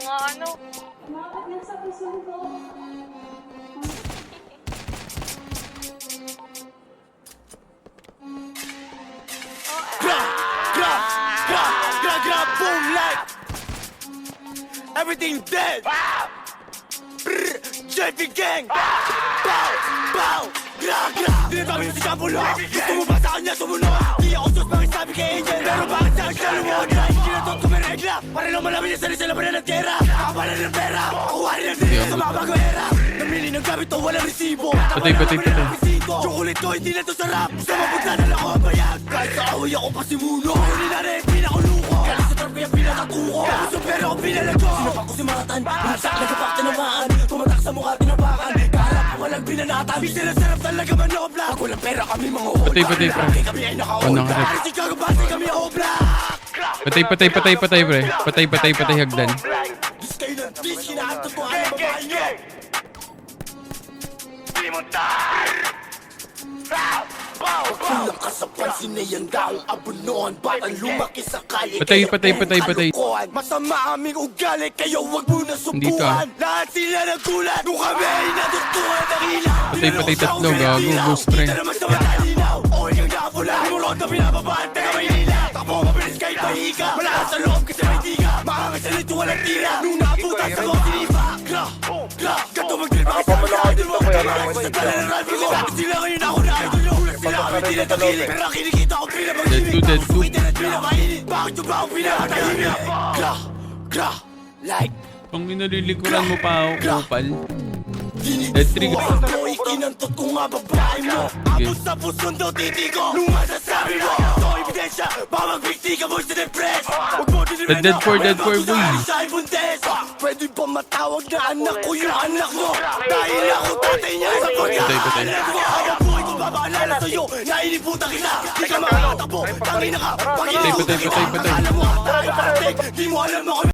Mga ano. Bakit nasa puso ko? Boom like everything dead. Brr, JP gang. Bow, bow, gra. Tinatabi mo si Champulo. Gusto mo ba sa kanya sumunod? Di ako sus mga sabi kay Angel. Pero bakit sa akin siya lumod? Kinatot ko may regla. Para lang malaman niya sarili sila ng tierra. Kakapalan ng pera. Kuha rin ng dito sa mga bago era. Namili ng gamit to, walang resibo. Patay. Chocolate ko, hindi na to sarap. Gusto mapagla na lang ako ang bayag. Kahit sa away ako pasimuno. Huli na rin, pinakuluko. Galing sa trap kaya pinakatuko. Gusto pero ako pinalago. Sinapak ko si Matan. Bumagsak, nagkapak tinamaan. Tumatak sa mukha, tinabakan. Kaharap ko walang binanatan. Di sila sarap talaga manobla. Pag walang pera kami mga obla. Patay, pre. Kami ay naka-obla. Si Kagabasi kami obla. Patay, hagdan. Diyos kayo ng bitch, hinahantot ko ang babae nyo. Kulang ka sa pansin na yan daw ang abunuan. Batang lumaki sa kalye. Patay. Masama aming ugali, kayo wag mo na Dito, subukan. Lahat sila nagulat nung kami ay natutuhan ng ilaw. Patay, tatlo, gago, boost, pre. Hindi naman sa matalinaw. O ikaw nakapula, murot na pinapabaan, taga Maynila. Takbo mabilis kahit mahiga. Malakas sa loob kasi may tiga. Makangasalit yung walang tira. Nung naputas ako, sinipa. Gato mag-drill pa kasi sa idol mo. Basta tala ng rival ko. Sila ngayon ako na idol nyo. Sila kami di na takilig. Pero kinikita ko pinapag-ibig. Dead two. Internet pinakainit. Bakit yung ba ako pinakatahimik? Like Pang nalilikuran mo pa ako, kupal. Dead trigger. Ikinantot ko nga babae mo. Abot sa pusong daw titigo. Nung masasabi mo ito ebidensya. Baka magbigti ka mo sa depress. Dead for, boy. Pwede ba matawag na anak ko yung anak mo? Dahil ako tatay niya sa pagkakaanak mo. Habang buhay ko babaalala sa'yo na iniputa kita. Di ka makakatakbo, tangina ka. Pag Patay. Alam mo, tayo parating. Di mo alam mo kami.